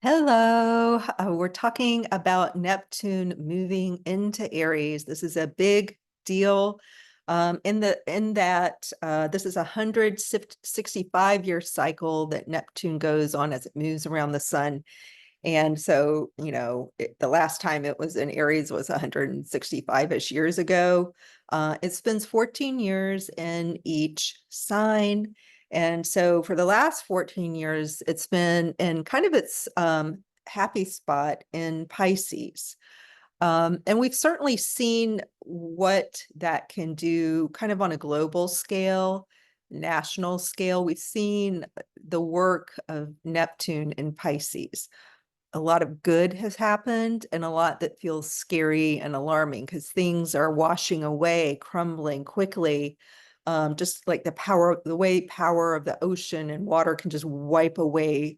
Hello. We're talking about Neptune moving into Aries. This is a big deal. This is a 165-year cycle that Neptune goes on as it moves around the sun. And so, the last time it was in Aries was 165-ish years ago. It spends 14 years in each sign. And so for the last 14 years, it's been in kind of its happy spot in Pisces. And we've certainly seen what that can do kind of on a global scale, national scale. We've seen the work of Neptune in Pisces. A lot of good has happened and a lot that feels scary and alarming because things are washing away, crumbling quickly. Just like the power of the ocean and water can just wipe away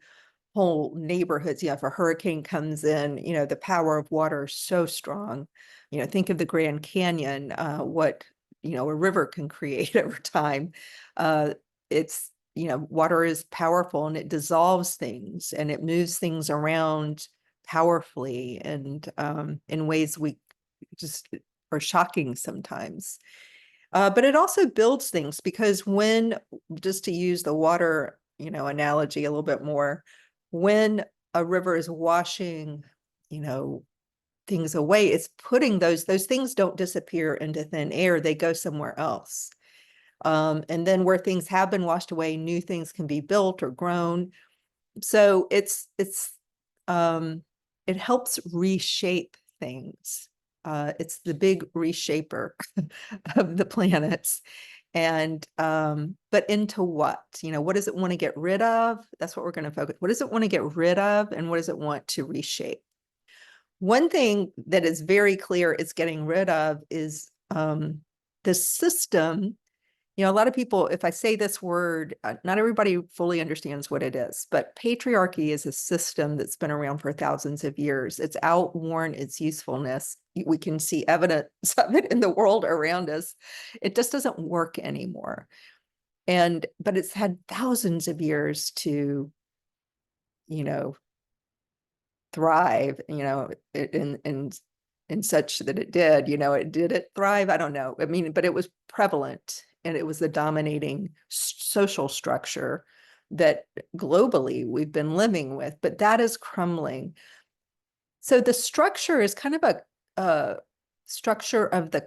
whole neighborhoods. If a hurricane comes in, the power of water is so strong. Think of the Grand Canyon, what, a river can create over time. It's water is powerful and it dissolves things and it moves things around powerfully and in ways we just are shocking sometimes. But it also builds things because just to use the water, analogy a little bit more, when a river is washing, things away, it's putting those things don't disappear into thin air, they go somewhere else. And then where things have been washed away, new things can be built or grown. So it helps reshape things. It's the big reshaper of the planets. And but into what? What does it want to get rid of? That's what we're going to focus. What does it want to get rid of, and what does it want to reshape? One thing that is very clear it's getting rid of is the system. A lot of people, if I say this word, not everybody fully understands what it is, but patriarchy is a system that's been around for thousands of years. It's outworn its usefulness. We can see evidence of it in the world around us. It just doesn't work anymore. But it's had thousands of years to, thrive, in such that it did, did it thrive? I don't know. I mean, but it was prevalent and it was the dominating social structure that globally we've been living with, but that is crumbling. So the structure is kind of a structure of the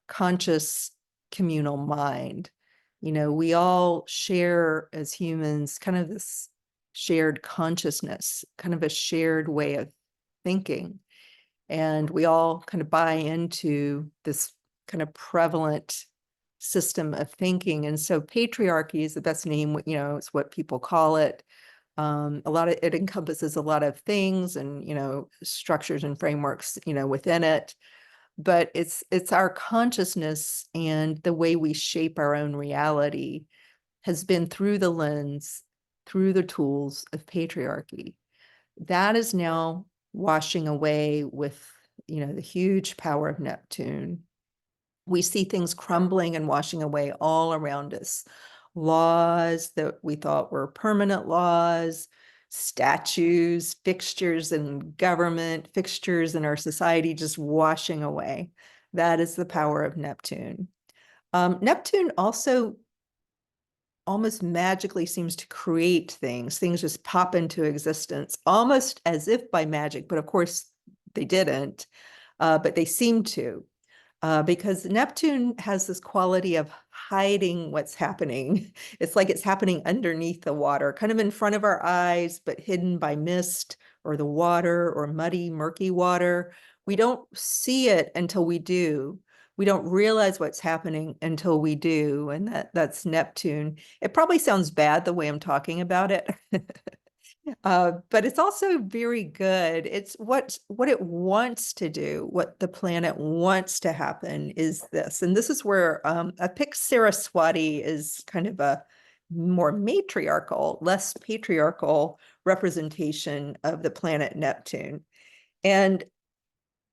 conscious communal mind. We all share as humans kind of this shared consciousness, kind of a shared way of thinking. And we all kind of buy into this kind of prevalent system of thinking. And so patriarchy is the best name, it's what people call it. It encompasses a lot of things and, structures and frameworks, within it. But it's our consciousness and the way we shape our own reality has been through the lens, through the tools of patriarchy. That is now washing away with, the huge power of Neptune. We see things crumbling and washing away all around us. Laws that we thought were permanent laws, statues, fixtures in government, fixtures in our society, just washing away. That is the power of Neptune. Neptune also almost magically seems to create things. Things just pop into existence, almost as if by magic, but of course they didn't, but they seem to. Because Neptune has this quality of hiding what's happening. It's like it's happening underneath the water, kind of in front of our eyes, but hidden by mist or the water or muddy, murky water. We don't see it until we do. We don't realize what's happening until we do. And that's Neptune. It probably sounds bad the way I'm talking about it. But it's also very good. It's what it wants to do, what the planet wants to happen is this. And this is where I picked Saraswati is kind of a more matriarchal, less patriarchal representation of the planet Neptune. And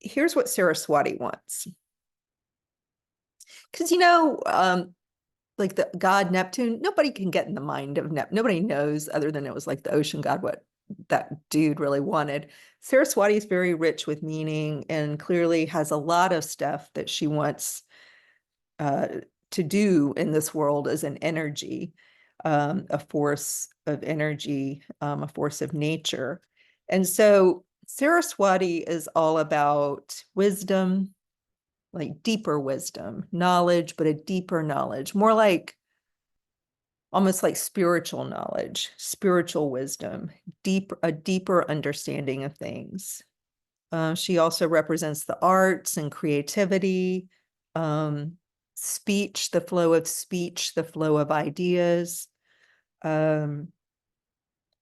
here's what Saraswati wants. Because, like the god Neptune, nobody can get in the mind of Neptune. Nobody knows other than it was like the ocean god, what, that dude really wanted. Saraswati is very rich with meaning and clearly has a lot of stuff that she wants to do in this world as an energy, a force of energy, a force of nature. And so Saraswati is all about wisdom, like deeper wisdom, knowledge, but a deeper knowledge, more like almost like spiritual knowledge, spiritual wisdom, a deeper understanding of things. She also represents the arts and creativity, speech, the flow of speech, the flow of ideas,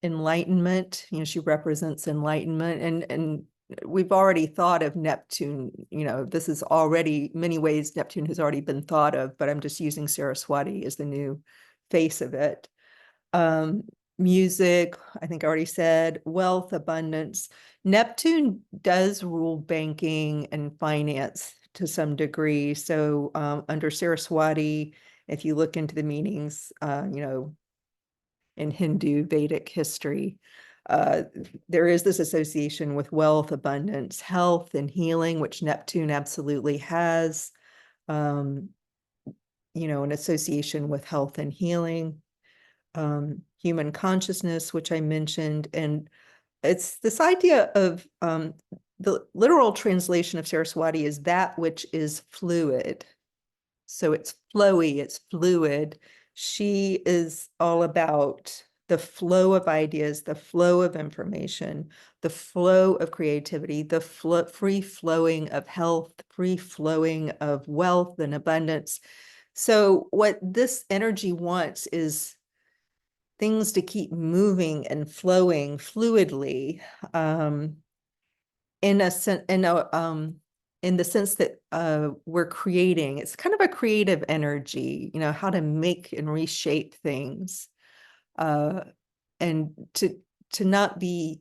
enlightenment. She represents enlightenment, and we've already thought of Neptune. This is already many ways Neptune has already been thought of, but I'm just using Saraswati as the new face of it. Music, I think I already said, wealth, abundance. Neptune does rule banking and finance to some degree. So under Saraswati, if you look into the meanings, in Hindu Vedic history, there is this association with wealth, abundance, health, and healing, which Neptune absolutely has, an association with health and healing. Human consciousness, which I mentioned, and it's this idea of the literal translation of Saraswati is that which is fluid. So it's flowy, it's fluid. She is all about the flow of ideas, the flow of information, the flow of creativity, the free flowing of health, free flowing of wealth and abundance. So what this energy wants is things to keep moving and flowing fluidly, in the sense that we're creating. It's kind of a creative energy, how to make and reshape things, and to not be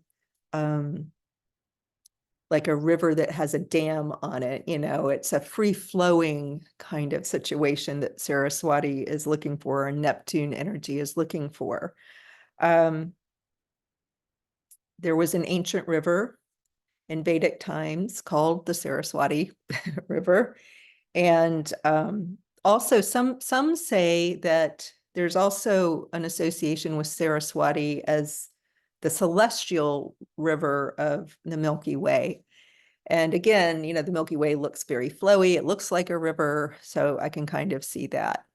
like a river that has a dam on it. It's a free flowing kind of situation that Saraswati is looking for, and Neptune energy is looking for. There was an ancient river in Vedic times called the Saraswati River. And also some say that there's also an association with Saraswati as the celestial river of the Milky Way. And again, the Milky Way looks very flowy. It looks like a river, so I can kind of see that.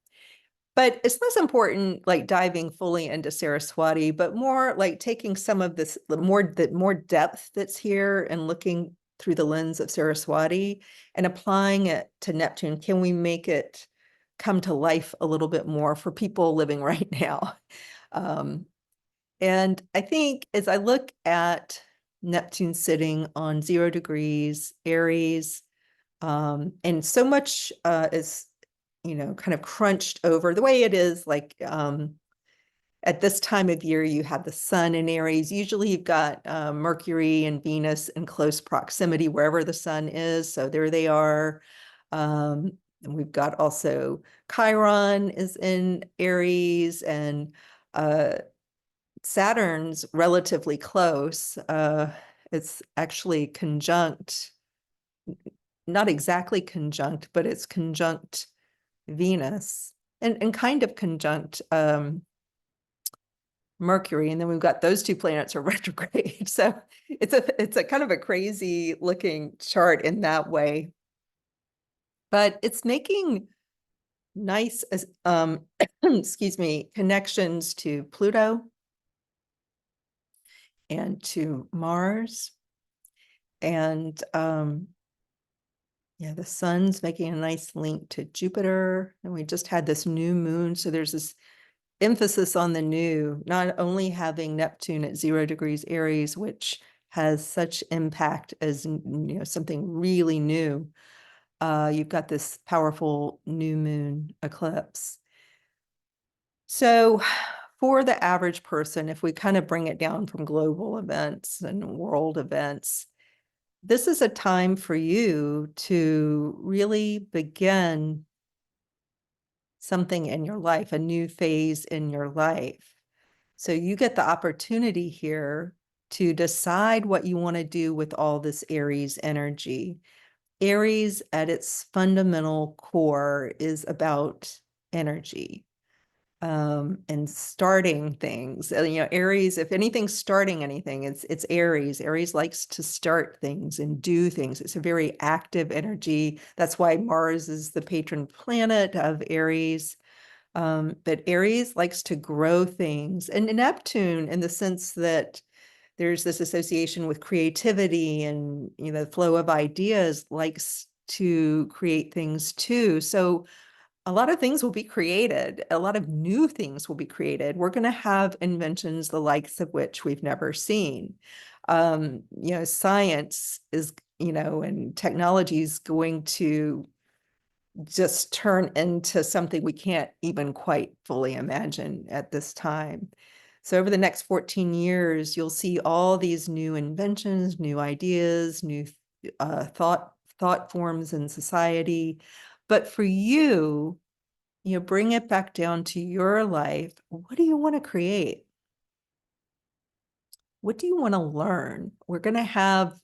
But it's less important like diving fully into Saraswati, but more like taking some of this, the more depth that's here and looking through the lens of Saraswati and applying it to Neptune. Can we make it come to life a little bit more for people living right now? And I think as I look at Neptune sitting on 0 degrees, Aries, and so much is, kind of crunched over the way it is, like at this time of year, you have the sun in Aries. Usually you've got Mercury and Venus in close proximity wherever the sun is. So there they are. And we've got also Chiron is in Aries, and Saturn's relatively close. It's actually conjunct, not exactly conjunct, but it's conjunct Venus and kind of conjunct Mercury. And then we've got those 2 planets are retrograde. So it's a kind of a crazy looking chart in that way. But it's making nice excuse me, connections to Pluto and to Mars. And yeah, the sun's making a nice link to Jupiter. And we just had this new moon. So there's this emphasis on the new, not only having Neptune at 0 degrees Aries, which has such impact as something really new. You've got this powerful new moon eclipse. So for the average person, if we kind of bring it down from global events and world events, this is a time for you to really begin something in your life, a new phase in your life. So you get the opportunity here to decide what you want to do with all this Aries energy. Aries at its fundamental core is about energy, and starting things. Aries, if anything's starting anything, it's Aries. Aries likes to start things and do things. It's a very active energy. That's why Mars is the patron planet of Aries. But Aries likes to grow things, and Neptune, in the sense that there's this association with creativity and flow of ideas, likes to create things too. So a lot of things will be created. A lot of new things will be created. We're going to have inventions the likes of which we've never seen. Science is, and technology is going to just turn into something we can't even quite fully imagine at this time. So over the next 14 years, you'll see all these new inventions, new ideas, new thought forms in society. But for you, bring it back down to your life. What do you want to create? What do you want to learn? We're going to have,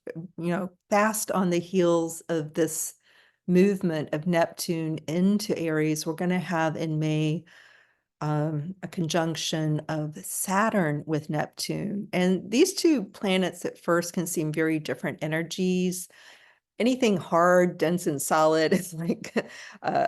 fast on the heels of this movement of Neptune into Aries, we're going to have in May a conjunction of Saturn with Neptune. And these two planets at first can seem very different energies. Anything hard, dense, and solid is like uh,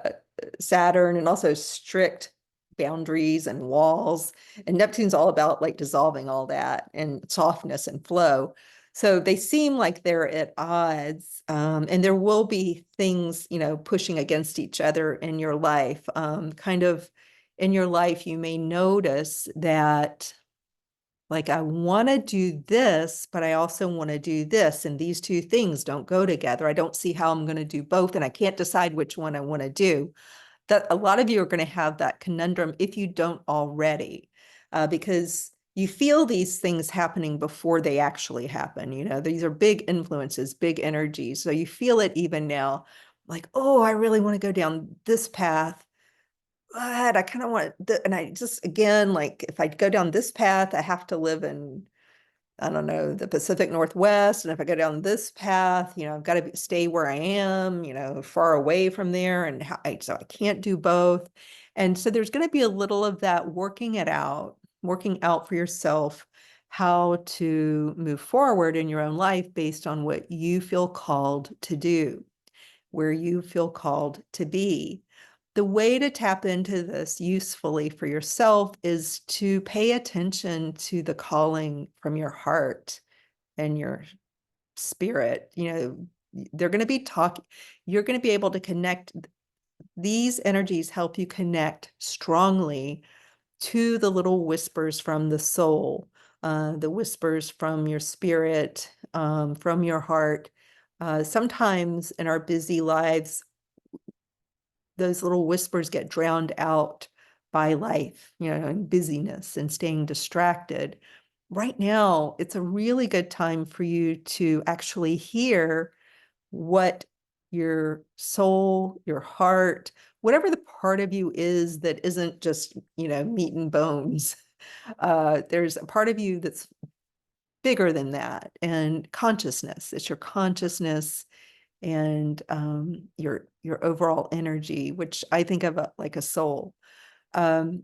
Saturn, and also strict boundaries and walls. And Neptune's all about like dissolving all that and softness and flow. So they seem like they're at odds, and there will be things, pushing against each other in your life. Kind of in your life, you may notice that, like, I want to do this, but I also want to do this. And these two things don't go together. I don't see how I'm going to do both, and I can't decide which one I want to do. That a lot of you are going to have that conundrum if you don't already, because you feel these things happening before they actually happen. These are big influences, big energies. So you feel it even now, like, oh, I really want to go down this path, but I kind of want and I just, again, like, if I go down this path, I have to live in, I don't know, the Pacific Northwest. And if I go down this path, I've got to stay where I am, far away from there. And so I can't do both. And so there's going to be a little of that working out for yourself, how to move forward in your own life based on what you feel called to do, where you feel called to be. The way to tap into this usefully for yourself is to pay attention to the calling from your heart and your spirit. They're going to be talking, you're going to be able to connect. These energies help you connect strongly to the little whispers from the soul, the whispers from your spirit, from your heart. Sometimes in our busy lives, those little whispers get drowned out by life, and busyness and staying distracted. Right now, it's a really good time for you to actually hear what your soul, your heart, whatever the part of you is that isn't just, meat and bones. There's a part of you that's bigger than that, and consciousness. It's your consciousness and your overall energy, which I think of like a soul. Um,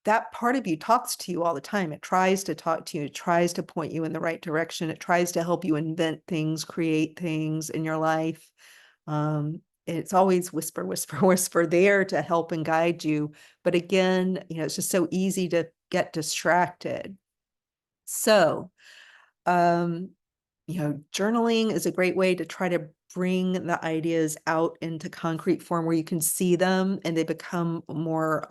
that part of you talks to you all the time. It tries to talk to you. It tries to point you in the right direction. It tries to help you invent things, create things in your life. It's always whisper, whisper, whisper there to help and guide you. But again, it's just so easy to get distracted. So, journaling is a great way to try to bring the ideas out into concrete form where you can see them and they become more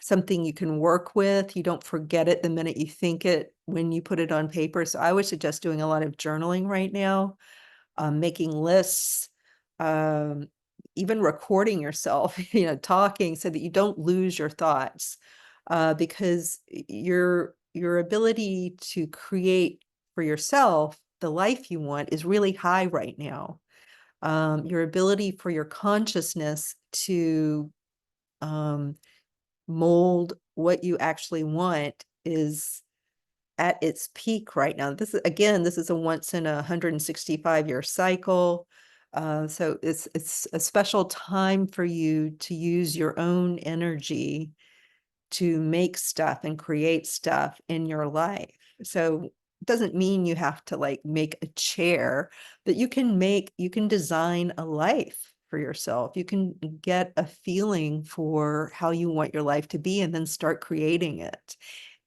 something you can work with. You don't forget it the minute you think it when you put it on paper. So I would suggest doing a lot of journaling right now, making lists, um, even recording yourself, talking so that you don't lose your thoughts, because your ability to create for yourself the life you want is really high right now. Your ability for your consciousness to mold what you actually want is at its peak right now. This is, again, this is a once in a 165-year cycle. So it's a special time for you to use your own energy to make stuff and create stuff in your life. So it doesn't mean you have to like make a chair, but you can design a life for yourself. You can get a feeling for how you want your life to be and then start creating it.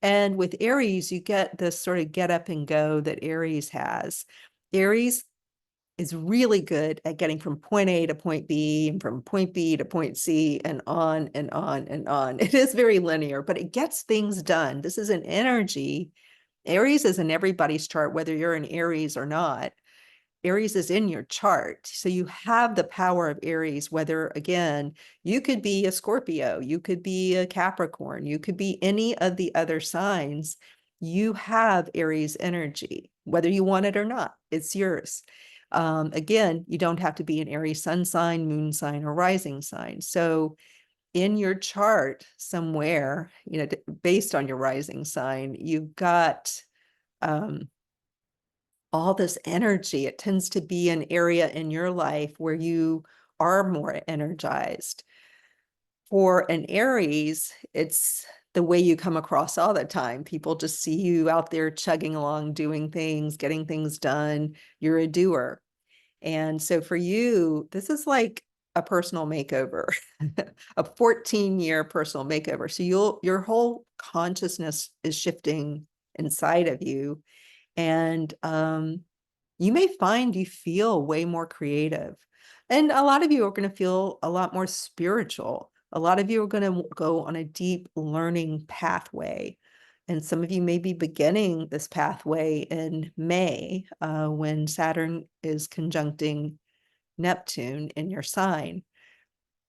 And with Aries, you get this sort of get up and go that Aries has. Aries is really good at getting from point A to point B and from point B to point C and on and on and on. It is very linear, but it gets things done. This is an energy. Aries is in everybody's chart, whether you're an Aries or not. Aries is in your chart. So you have the power of Aries, whether, again, you could be a Scorpio, you could be a Capricorn, you could be any of the other signs. You have Aries energy, whether you want it or not, it's yours. Again, you don't have to be an Aries sun sign, moon sign, or rising sign. So in your chart somewhere, based on your rising sign, you've got all this energy. It tends to be an area in your life where you are more energized. For an Aries, it's the way you come across all the time. People just see you out there chugging along, doing things, getting things done. You're a doer. And so for you, this is like a personal makeover, a 14-year personal makeover. So your whole consciousness is shifting inside of you. And you may find you feel way more creative. And a lot of you are going to feel a lot more spiritual. A lot of you are going to go on a deep learning pathway. And some of you may be beginning this pathway in May, when Saturn is conjuncting Neptune in your sign.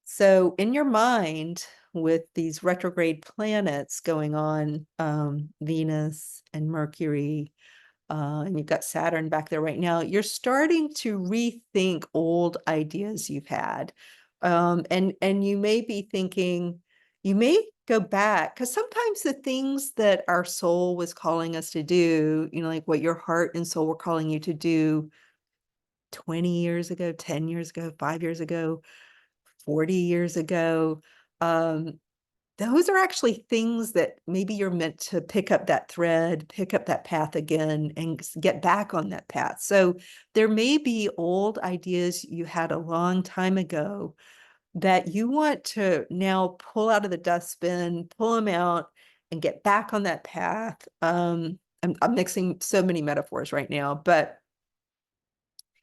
So in your mind, with these retrograde planets going on, Venus and Mercury, and you've got Saturn back there right now, you're starting to rethink old ideas you've had. And you may be thinking, you may go back, because sometimes the things that our soul was calling us to do, like what your heart and soul were calling you to do 20 years ago, 10 years ago, 5 years ago, 40 years ago, those are actually things that maybe you're meant to pick up that thread, pick up that path again, and get back on that path. So there may be old ideas you had a long time ago that you want to now pull out of the dustbin, pull them out, and get back on that path. I'm mixing so many metaphors right now, but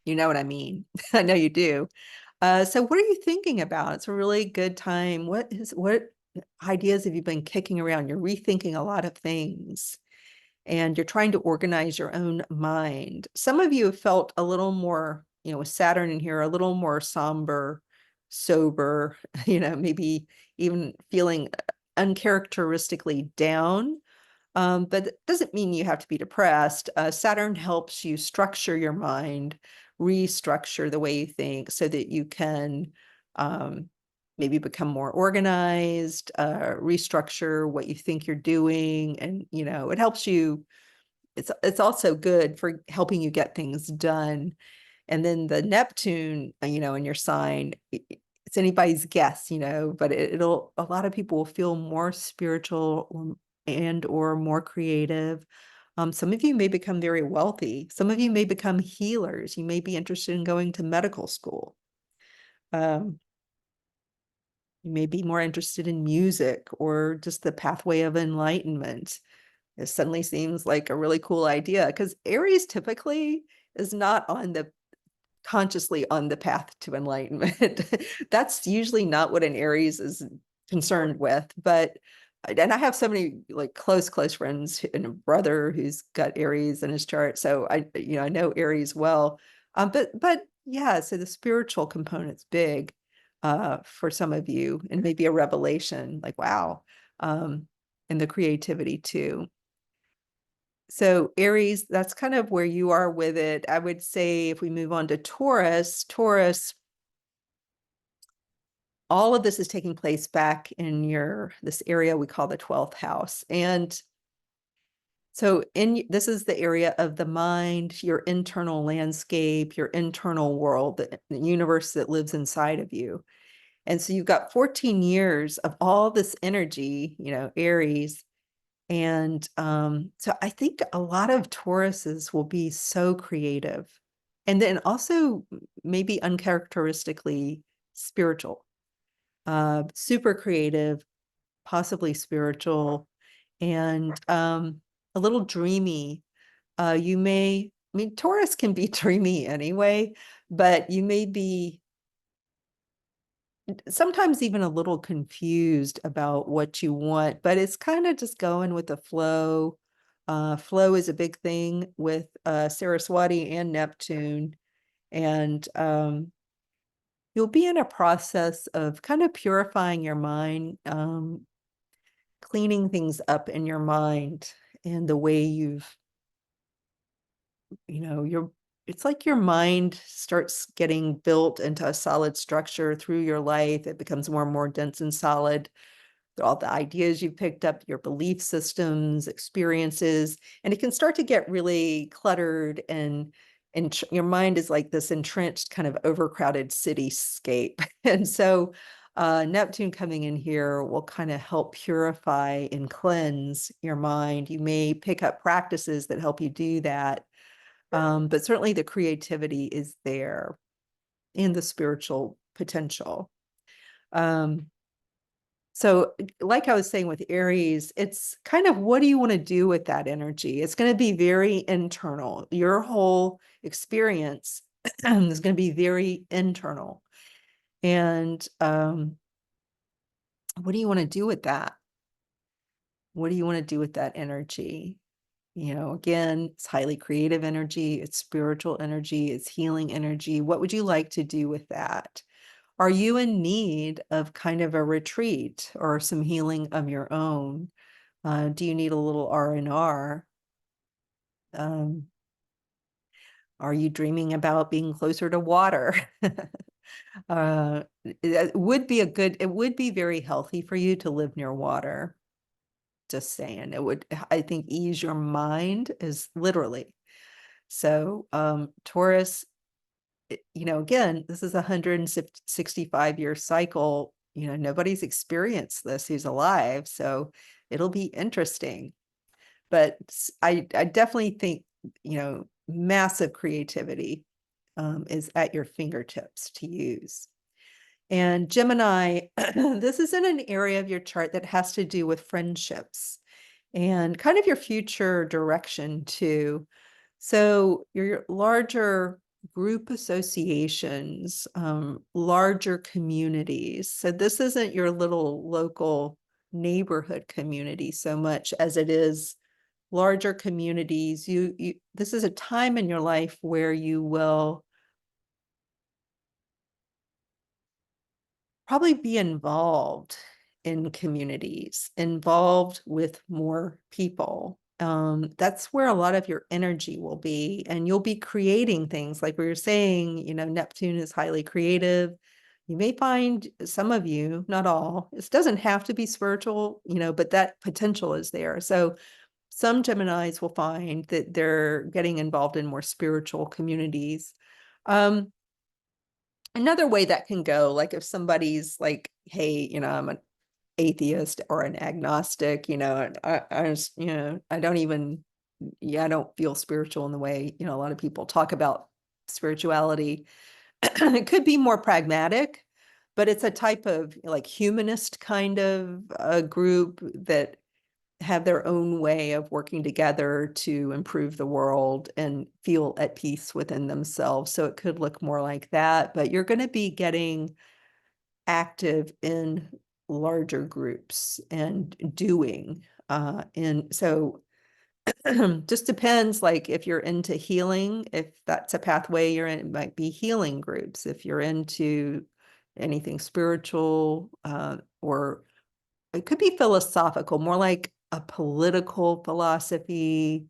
you know what I mean. I know you do. So what are you thinking about? It's a really good time. What ideas have you been kicking around? You're rethinking a lot of things and you're trying to organize your own mind. Some of you have felt a little more, with Saturn in here, a little more somber, sober, maybe even feeling uncharacteristically down. But it doesn't mean you have to be depressed. Saturn helps you structure your mind, restructure the way you think so that you can maybe become more organized, restructure what you think you're doing. And, it helps you. It's also good for helping you get things done. And then the Neptune, in your sign, it's anybody's guess, but it'll, a lot of people will feel more spiritual or more creative. Some of you may become very wealthy. Some of you may become healers. You may be interested in going to medical school. You may be more interested in music or just the pathway of enlightenment. It suddenly seems like a really cool idea because Aries typically is not consciously on the path to enlightenment. That's usually not what an Aries is concerned with, and I have so many like close friends and a brother who's got Aries in his chart. So I know Aries well. But yeah, so the spiritual component's big for some of you, and maybe a revelation like, wow, and the creativity too. So Aries, that's kind of where you are with it. I would say if we move on to Taurus, all of this is taking place back in this area we call the 12th house. And So this is the area of the mind, your internal landscape, your internal world, the universe that lives inside of you. And so you've got 14 years of all this energy, Aries. And so I think a lot of Tauruses will be so creative. And then also maybe uncharacteristically spiritual, super creative, possibly spiritual, and a little dreamy. Taurus can be dreamy anyway, but you may be sometimes even a little confused about what you want, but it's kind of just going with the flow. Flow is a big thing with Saraswati and Neptune. And you'll be in a process of kind of purifying your mind, cleaning things up in your mind and the way it's like your mind starts getting built into a solid structure through your life. It becomes more and more dense and solid. All the ideas you picked up, your belief systems, experiences, and it can start to get really cluttered, and your mind is like this entrenched kind of overcrowded cityscape. And so Neptune coming in here will kind of help purify and cleanse your mind. You may pick up practices that help you do that. But certainly the creativity is there and the spiritual potential. So like I was saying with Aries, it's kind of, what do you want to do with that energy? It's going to be very internal. Your whole experience is going to be very internal. And what do you want to do with that? What do you want to do with that energy? Again, it's highly creative energy, it's spiritual energy, it's healing energy. What would you like to do with that? Are you in need of kind of a retreat or some healing of your own? Do you need a little R&R? Are you dreaming about being closer to water? It would be very healthy for you to live near water. Just saying, it would, I think, ease your mind, is literally. So Taurus, again, this is a 165-year cycle. Nobody's experienced this who's alive, so it'll be interesting. But I definitely think, massive creativity is at your fingertips to use. And Gemini, this is in an area of your chart that has to do with friendships and kind of your future direction too. So your larger group associations, larger communities. So this isn't your little local neighborhood community so much as it is larger communities. This is a time in your life where you will probably be involved in communities, involved with more people. That's where a lot of your energy will be, and you'll be creating things like we were saying, Neptune is highly creative. You may find some of you, not all, it doesn't have to be spiritual, but that potential is there. So some Geminis will find that they're getting involved in more spiritual communities. Another way that can go, like if somebody's like, hey, I'm an atheist or an agnostic, I just, I don't even, I don't feel spiritual in the way, a lot of people talk about spirituality. It could be more pragmatic, but it's a type of like humanist kind of a group that have their own way of working together to improve the world and feel at peace within themselves. So it could look more like that, but you're going to be getting active in larger groups and doing. And so just depends, like if you're into healing, if that's a pathway you're in, it might be healing groups. If you're into anything spiritual, or it could be philosophical, more like a political philosophy.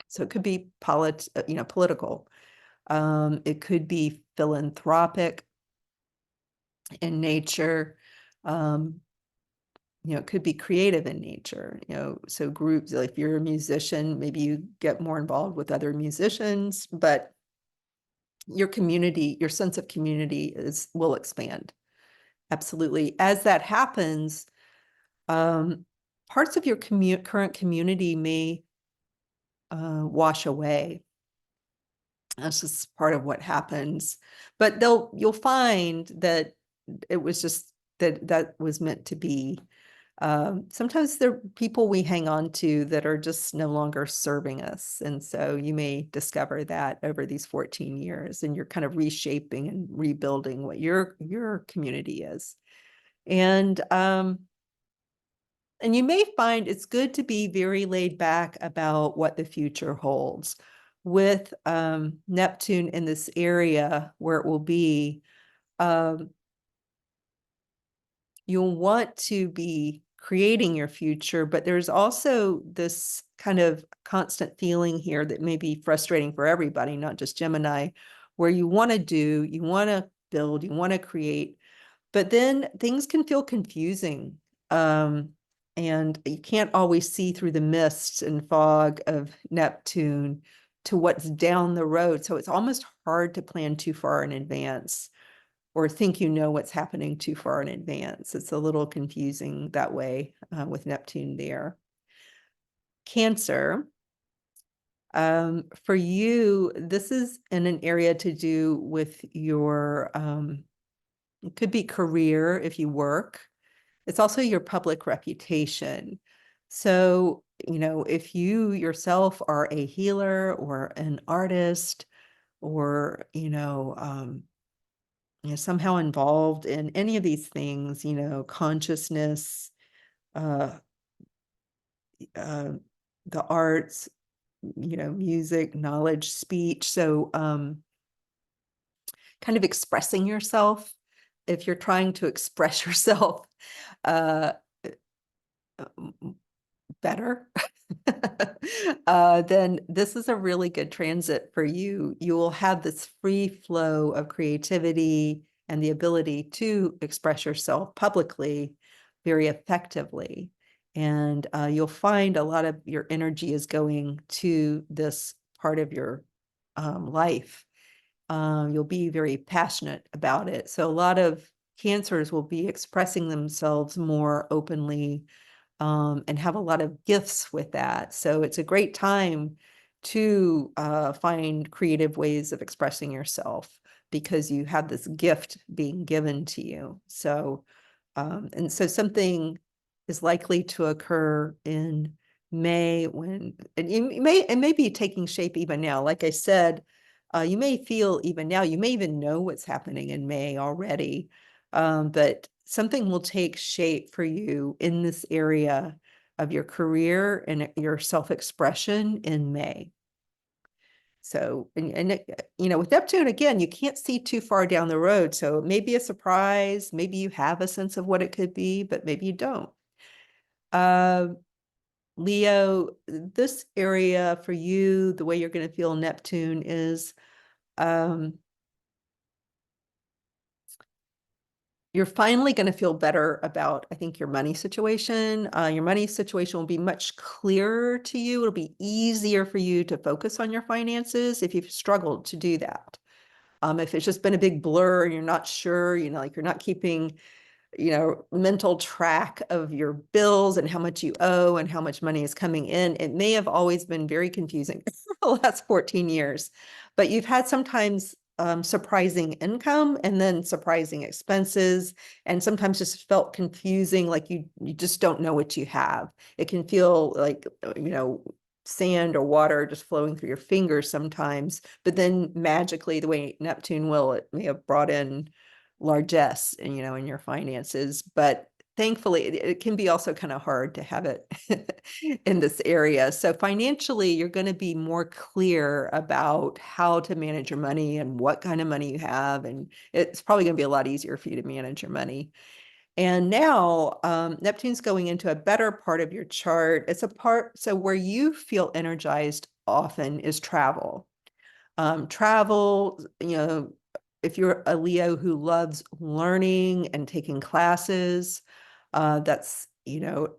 So it could be political. It could be philanthropic in nature. it could be creative in nature, so groups, like if you're a musician, maybe you get more involved with other musicians, but your community, your sense of community will expand. Absolutely. As that happens, parts of your current community may wash away. That's just part of what happens. But you'll find that it was just that was meant to be. Sometimes there are people we hang on to that are just no longer serving us. And so you may discover that over these 14 years, and you're kind of reshaping and rebuilding what your community is. And you may find it's good to be very laid back about what the future holds. With Neptune in this area where it will be, you'll want to be creating your future, but there's also this kind of constant feeling here that may be frustrating for everybody, not just Gemini, where you want to build, you want to create, but then things can feel confusing. And you can't always see through the mist and fog of Neptune to what's down the road. So it's almost hard to plan too far in advance or think what's happening too far in advance. It's a little confusing that way with Neptune there. Cancer. For you, this is in an area to do with your, it could be career if you work. It's also your public reputation. So, if you yourself are a healer or an artist or, somehow involved in any of these things, consciousness, uh, the arts, music, knowledge, speech. So, kind of expressing yourself. If you're trying to express yourself, better, then this is a really good transit for you. You will have this free flow of creativity and the ability to express yourself publicly very effectively. And you'll find a lot of your energy is going to this part of your life. You'll be very passionate about it. So a lot of cancers will be expressing themselves more openly and have a lot of gifts with that. So it's a great time to find creative ways of expressing yourself because you have this gift being given to you. So, and so something is likely to occur in May and it may be taking shape even now. Like I said, you may feel even now, you may even know what's happening in May already, but something will take shape for you in this area of your career and your self-expression in May. So, with Neptune, again, you can't see too far down the road. So it may be a surprise. Maybe you have a sense of what it could be, but maybe you don't. Leo, this area for you, the way you're going to feel Neptune is, you're finally going to feel better about, I think, your money situation. Your money situation will be much clearer to you. It'll be easier for you to focus on your finances if you've struggled to do that. If it's just been a big blur and you're not sure, like you're not keeping mental track of your bills and how much you owe and how much money is coming in. It may have always been very confusing for the last 14 years, but you've had sometimes surprising income and then surprising expenses, and sometimes just felt confusing, like you just don't know what you have. It can feel like, sand or water just flowing through your fingers sometimes, but then magically, the way Neptune will, it may have brought in largesse in your finances. But thankfully it can be also kind of hard to have it in this area. So financially, you're going to be more clear about how to manage your money and what kind of money you have, and it's probably going to be a lot easier for you to manage your money. And now Neptune's going into a better part of your chart. It's a part, so where you feel energized often is travel. Travel, if you're a Leo who loves learning and taking classes, that's,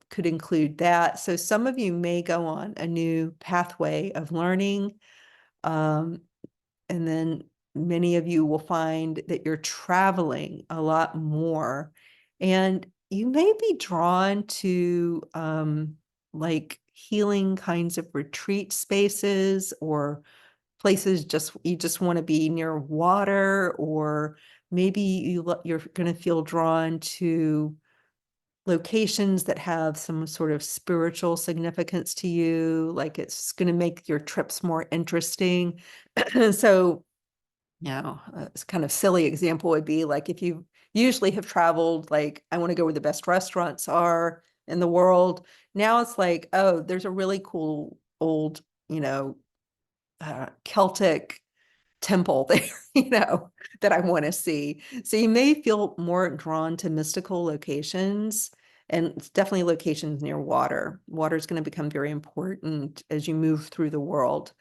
could include that. So some of you may go on a new pathway of learning. And then many of you will find that you're traveling a lot more. And you may be drawn to like healing kinds of retreat spaces, or places you just want to be near water, or maybe you're going to feel drawn to locations that have some sort of spiritual significance to you, like it's going to make your trips more interesting. So, it's kind of silly example would be like if you usually have traveled, like I want to go where the best restaurants are in the world. Now it's like, oh, there's a really cool old, Celtic temple there, that I want to see. So you may feel more drawn to mystical locations, and it's definitely locations near water. Water is going to become very important as you move through the world.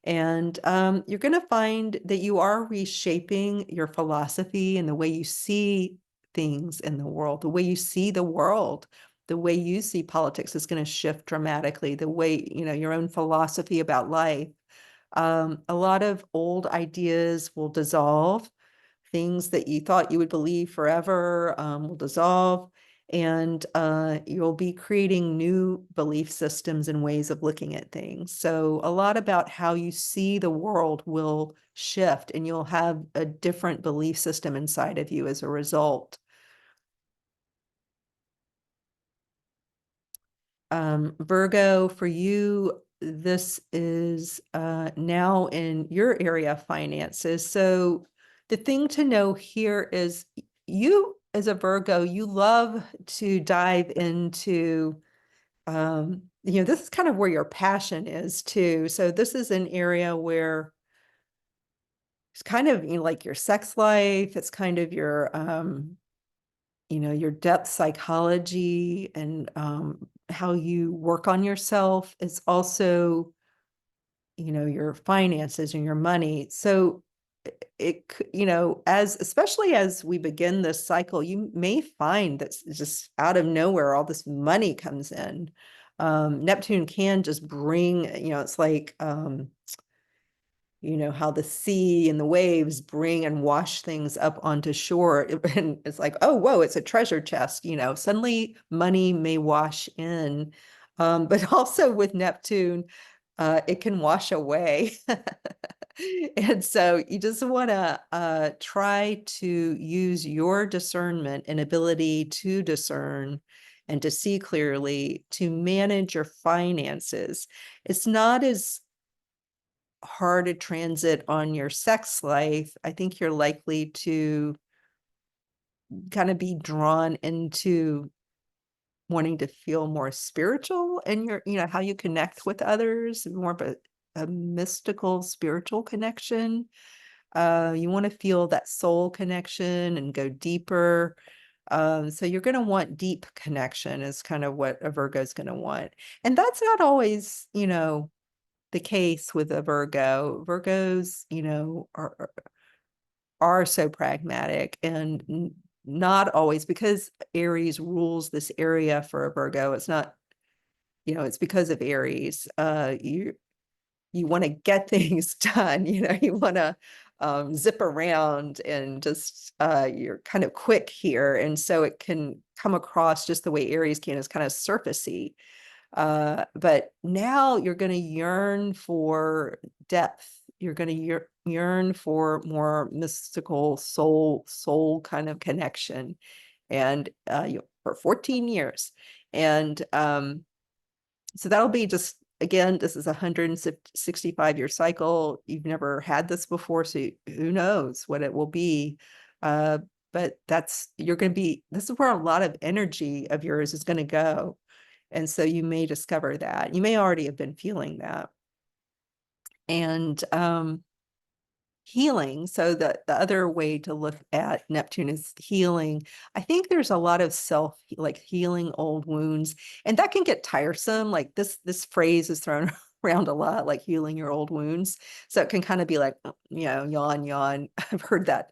And you're going to find that you are reshaping your philosophy and the way you see things in the world, the way you see the world. The way you see politics is going to shift dramatically. The way, your own philosophy about life. A lot of old ideas will dissolve. Things that you thought you would believe forever will dissolve, and you'll be creating new belief systems and ways of looking at things. So a lot about how you see the world will shift, and you'll have a different belief system inside of you as a result. Virgo, for you, this is now in your area of finances. So the thing to know here is you, as a Virgo, you love to dive into, this is kind of where your passion is too. So this is an area where it's kind of, like your sex life. It's kind of your depth psychology, and how you work on yourself. It's also, your finances and your money. So especially as we begin this cycle, you may find that just out of nowhere, all this money comes in. Neptune can just bring, it's like, how the sea and the waves bring and wash things up onto shore. And it's like, oh, whoa, it's a treasure chest. Suddenly money may wash in. But also with Neptune, it can wash away. And so you just want to try to use your discernment and ability to discern and to see clearly to manage your finances. It's not as hard a transit on your sex life. I think you're likely to kind of be drawn into wanting to feel more spiritual, and how you connect with others, more of a mystical spiritual connection. You want to feel that soul connection and go deeper. So you're going to want deep connection is kind of what a Virgo is going to want. And that's not always, the case with a Virgo. Virgos, are so pragmatic, and not always, because Aries rules this area for a Virgo. It's not, it's because of Aries. You want to get things done, you want to zip around, and just you're kind of quick here. And so it can come across just the way Aries can, as kind of surfacey. But now you're going to yearn for depth. You're going to yearn for more mystical soul kind of connection, and for 14 years. And so that'll be just, again, this is a 165-year cycle. You've never had this before, so who knows what it will be. But this is where a lot of energy of yours is going to go. And so you may discover that. You may already have been feeling that. And healing. So the other way to look at Neptune is healing. I think there's a lot of like healing old wounds, and that can get tiresome. Like this phrase is thrown around a lot, like healing your old wounds. So it can kind of be like, yawn, yawn. I've heard that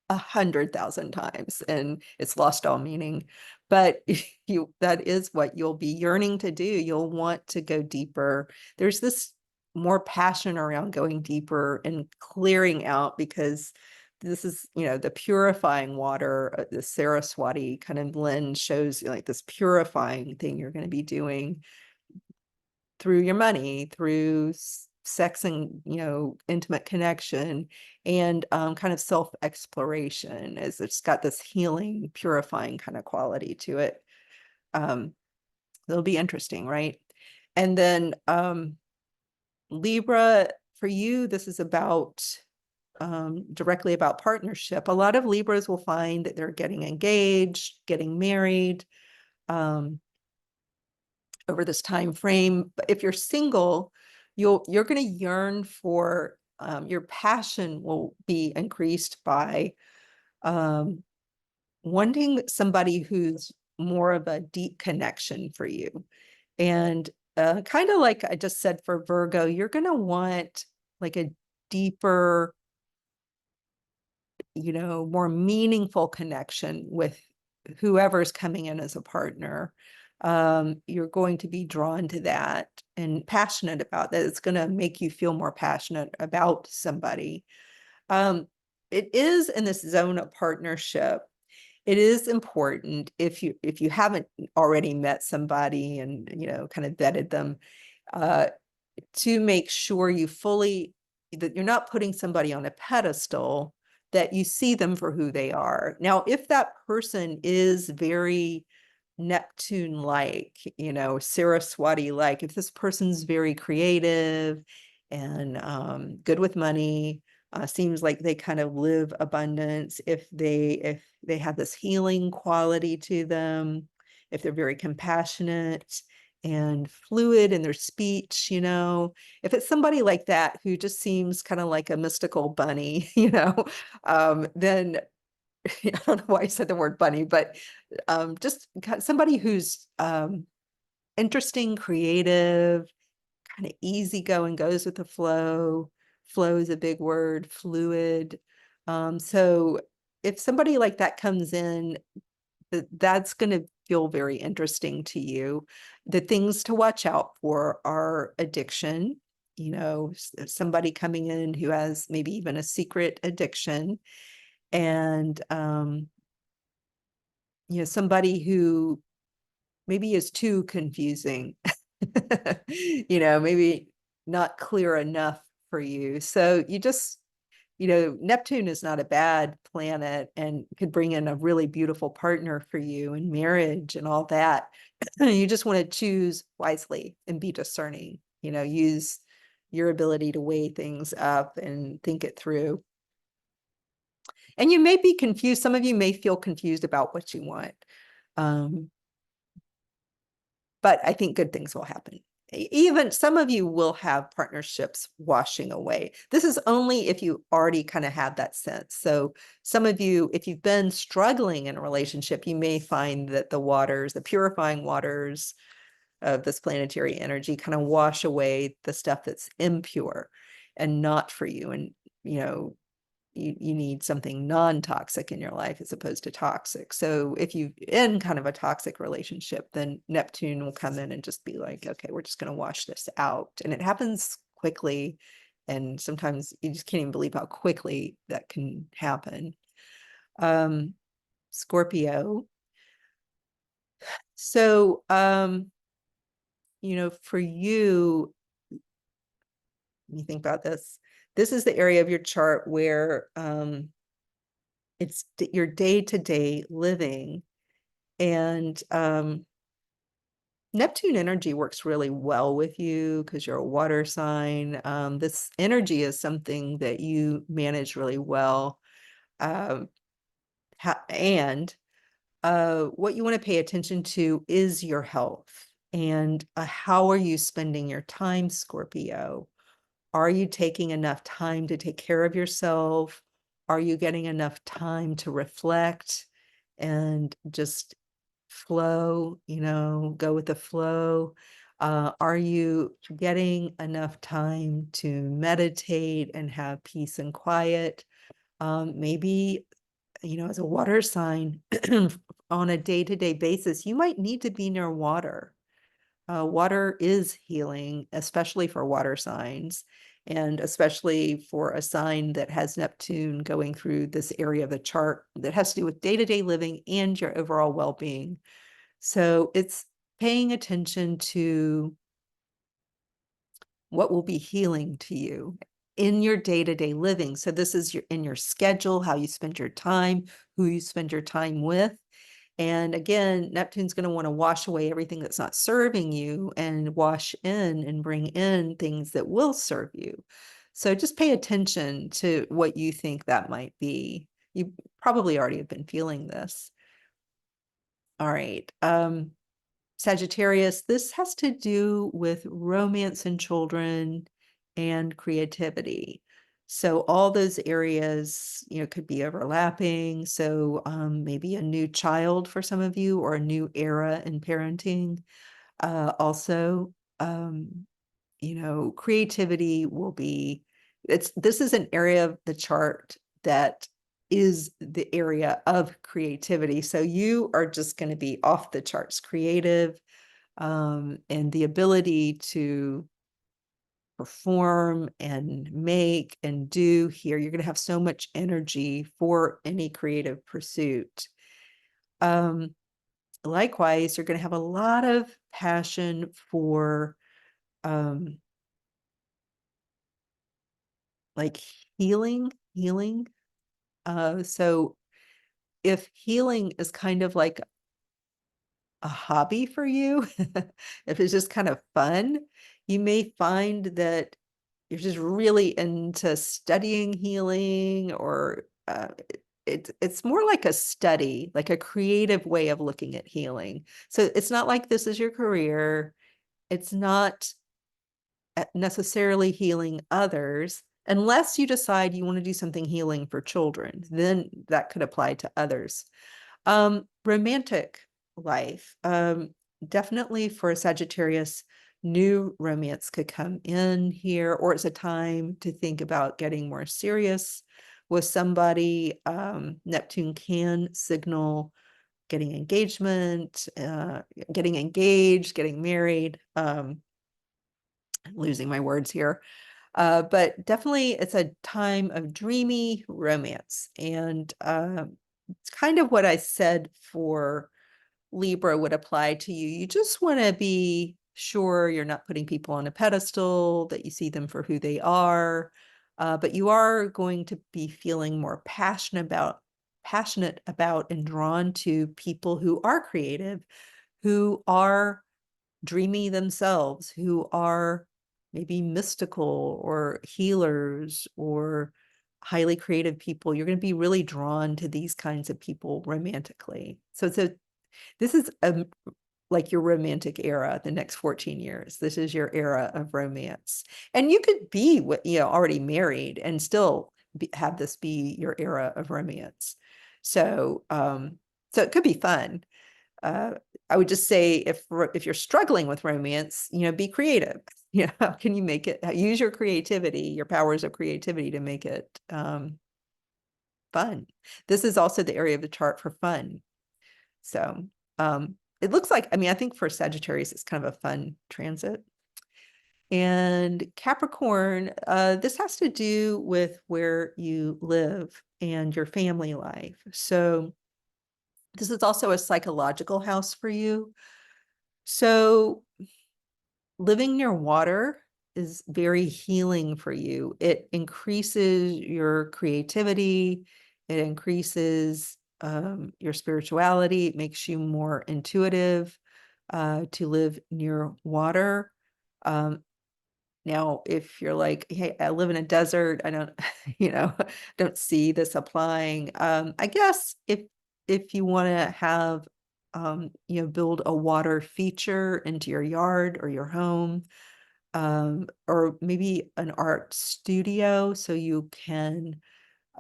100,000 times and it's lost all meaning. But that is what you'll be yearning to do. You'll want to go deeper. There's this more passion around going deeper and clearing out, because this is, the purifying water, the Saraswati kind of lens shows like this purifying thing you're going to be doing through your money, through sex and, intimate connection, and kind of self-exploration, as it's got this healing, purifying kind of quality to it. It'll be interesting, right? And then Libra, for you, this is about directly about partnership. A lot of Libras will find that they're getting engaged, getting married, over this time frame. But if you're single, you're going to yearn for, your passion will be increased by wanting somebody who's more of a deep connection for you. And kind of like I just said for Virgo, you're going to want like a deeper, more meaningful connection with whoever's coming in as a partner. You're going to be drawn to that and passionate about that. It's going to make you feel more passionate about somebody. It is in this zone of partnership. It is important, if you haven't already met somebody and, kind of vetted them, to make sure that you're not putting somebody on a pedestal, that you see them for who they are. Now, if that person is very Neptune-like, Saraswati-like, if this person's very creative and good with money, seems like they kind of live abundance, if they have this healing quality to them, if they're very compassionate and fluid in their speech, if it's somebody like that who just seems kind of like a mystical bunny, then I don't know why I said the word bunny, but just somebody who's interesting, creative, kind of easygoing, goes with the flow. Flow is a big word, fluid. So if somebody like that comes in, that's going to feel very interesting to you. The things to watch out for are addiction, somebody coming in who has maybe even a secret addiction, and somebody who maybe is too confusing, maybe not clear enough for you. So you just, Neptune is not a bad planet and could bring in a really beautiful partner for you in marriage and all that. You just want to choose wisely and be discerning, use your ability to weigh things up and think it through. And you may be confused. Some of you may feel confused about what you want. But I think good things will happen. Even some of you will have partnerships washing away. This is only if you already kind of have that sense. So some of you, if you've been struggling in a relationship, you may find that the purifying waters of this planetary energy kind of wash away the stuff that's impure and not for you. And, you need something non-toxic in your life as opposed to toxic. So if you're in kind of a toxic relationship, then Neptune will come in and just be like, okay, we're just going to wash this out. And it happens quickly. And sometimes you just can't even believe how quickly that can happen. Scorpio. So, for you, when you think about this, this is the area of your chart where it's your day-to-day living, and Neptune energy works really well with you because you're a water sign. This energy is something that you manage really well. And what you want to pay attention to is your health, and how are you spending your time, Scorpio? Are you taking enough time to take care of yourself? Are you getting enough time to reflect and just flow, go with the flow? Are you getting enough time to meditate and have peace and quiet? Maybe as a water sign on a day-to-day basis, you might need to be near water. Water is healing, especially for water signs, and especially for a sign that has Neptune going through this area of the chart that has to do with day-to-day living and your overall well-being. So it's paying attention to what will be healing to you in your day-to-day living. So this is in your schedule, how you spend your time, who you spend your time with. And again, Neptune's going to want to wash away everything that's not serving you and wash in and bring in things that will serve you. So just pay attention to what you think that might be. You probably already have been feeling this. All right. Sagittarius, this has to do with romance and children and creativity. So all those areas, could be overlapping. So maybe a new child for some of you, or a new era in parenting. Also, creativity will be, this is an area of the chart that is the area of creativity. So you are just going to be off the charts creative, and the ability to perform and make and do here. You're going to have so much energy for any creative pursuit. Likewise, you're going to have a lot of passion for like healing. So if healing is kind of like a hobby for you, if it's just kind of fun, you may find that you're just really into studying healing, or it's more like a study, like a creative way of looking at healing. So it's not like this is your career. It's not necessarily healing others, unless you decide you want to do something healing for children, then that could apply to others. Romantic life, definitely for a Sagittarius, new romance could come in here, or it's a time to think about getting more serious with somebody. Neptune can signal getting engagement, getting engaged, getting married. Losing my words here. But definitely it's a time of dreamy romance. And it's kind of what I said for Libra would apply to you. You just want to be sure you're not putting people on a pedestal, that you see them for who they are. But you are going to be feeling more passionate about and drawn to people who are creative, who are dreamy themselves, who are maybe mystical or healers or highly creative people. You're going to be really drawn to these kinds of people romantically. So this is like your romantic era, the next 14 years. This is your era of romance. And you could be already married and still have this be your era of romance. So so it could be fun. I would just say if you're struggling with romance, be creative. How can you make it, use your creativity, your powers of creativity to make it fun. This is also the area of the chart for fun. So it looks like, I think for Sagittarius, it's kind of a fun transit. And Capricorn, this has to do with where you live and your family life. So this is also a psychological house for you. So living near water is very healing for you. It increases your creativity. It increases your spirituality. It makes you more intuitive to live near water. Now, if you're like, hey, I live in a desert, I don't, don't see this applying. I guess if you want to have, build a water feature into your yard or your home, or maybe an art studio, so you can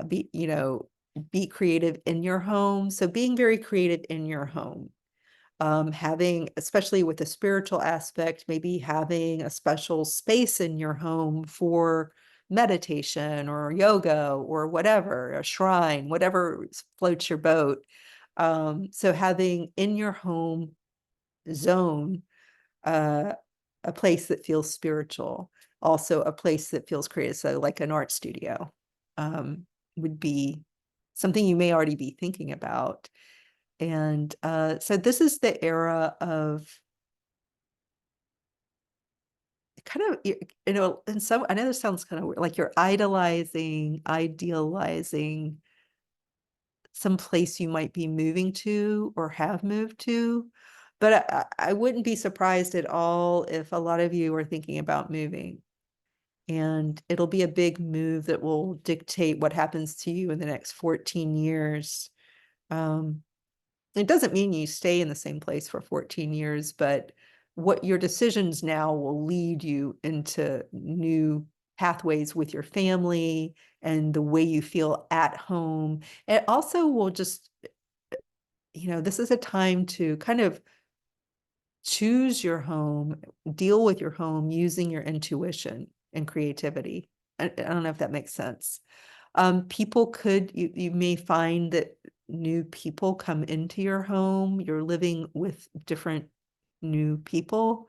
be creative in your home. So being very creative in your home. Having, especially with the spiritual aspect, maybe having a special space in your home for meditation or yoga or whatever, a shrine, whatever floats your boat. So having in your home zone a place that feels spiritual, also a place that feels creative. So like an art studio would be something you may already be thinking about. And so this is the era of kind of, and so I know this sounds kind of weird, like you're idealizing some place you might be moving to or have moved to. But I wouldn't be surprised at all if a lot of you are thinking about moving. And it'll be a big move that will dictate what happens to you in the next 14 years. It doesn't mean you stay in the same place for 14 years, but what your decisions now will lead you into new pathways with your family and the way you feel at home. It also will just, this is a time to kind of choose your home, deal with your home using your intuition and creativity. I don't know if that makes sense. You may find that new people come into your home. You're living with different new people.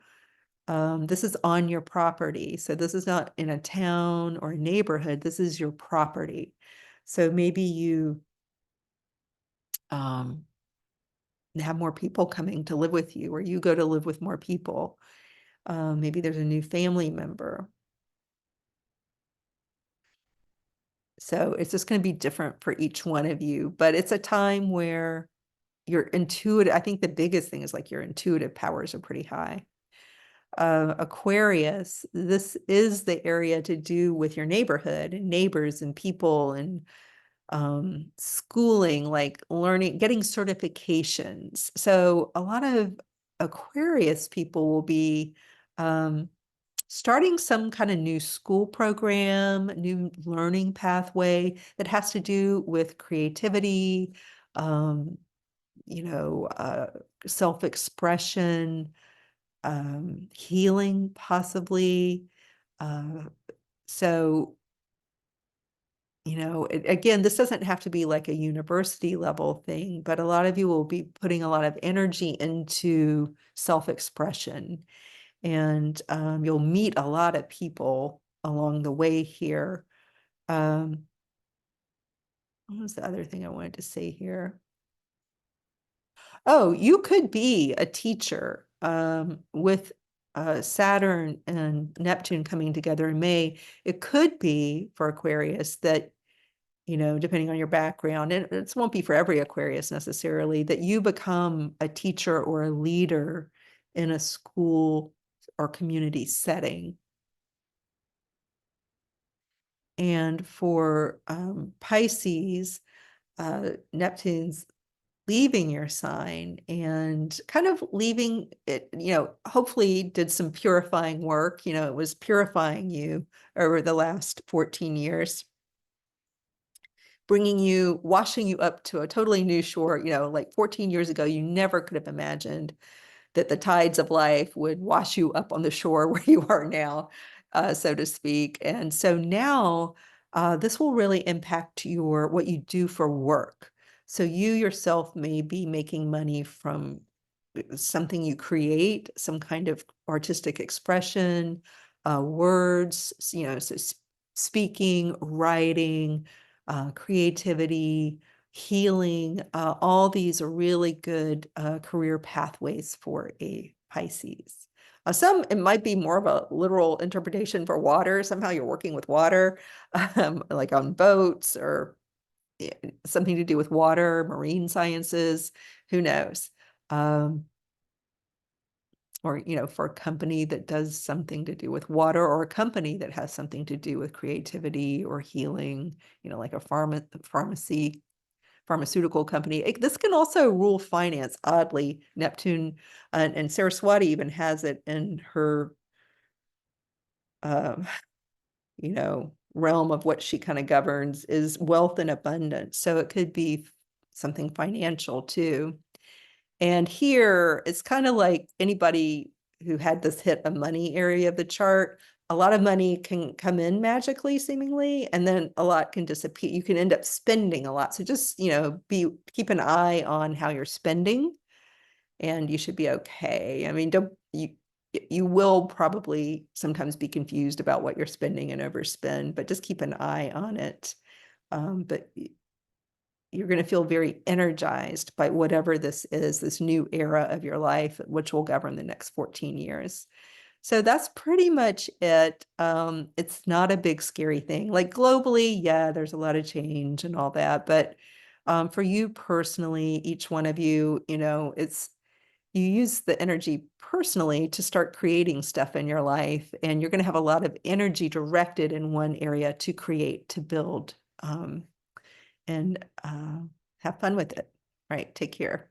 This is on your property. So this is not in a town or a neighborhood. This is your property. So maybe you have more people coming to live with you, or you go to live with more people. Maybe there's a new family member. So it's just going to be different for each one of you, but it's a time where your intuitive, I think the biggest thing is like your intuitive powers are pretty high. Aquarius, this is the area to do with your neighborhood and neighbors and people and schooling, like learning, getting certifications. So a lot of Aquarius people will be starting some kind of new school program, new learning pathway that has to do with creativity, self-expression, healing possibly. So, again, this doesn't have to be like a university level thing, but a lot of you will be putting a lot of energy into self-expression. And you'll meet a lot of people along the way here. What was the other thing I wanted to say here? Oh, you could be a teacher with Saturn and Neptune coming together in May. It could be for Aquarius that, depending on your background, and it won't be for every Aquarius necessarily, that you become a teacher or a leader in a school or community setting. And for Pisces, Neptune's leaving your sign and kind of leaving it, hopefully did some purifying work. It was purifying you over the last 14 years, washing you up to a totally new shore. Like 14 years ago, you never could have imagined that the tides of life would wash you up on the shore where you are now, so to speak. And so now this will really impact what you do for work. So you yourself may be making money from something you create, some kind of artistic expression, words, so speaking, writing, creativity, healing, all these are really good career pathways for a Pisces. It might be more of a literal interpretation for water. Somehow you're working with water, like on boats or something to do with water, marine sciences, who knows? Or, for a company that does something to do with water, or a company that has something to do with creativity or healing, like a pharmaceutical company. This can also rule finance, oddly. Neptune and Saraswati even has it in her, realm of what she kind of governs is wealth and abundance. So it could be something financial too. And here it's kind of like anybody who had this hit a money area of the chart, a lot of money can come in magically, seemingly, and then a lot can disappear. You can end up spending a lot. So just, keep an eye on how you're spending, and you should be okay. I mean, you will probably sometimes be confused about what you're spending and overspend, but just keep an eye on it. But you're going to feel very energized by whatever this is, this new era of your life, which will govern the next 14 years. So that's pretty much it. It's not a big scary thing. Like globally, yeah, there's a lot of change and all that, but for you personally, each one of you, you use the energy personally to start creating stuff in your life, and you're going to have a lot of energy directed in one area to create, to build, and have fun with it. Right. Take care.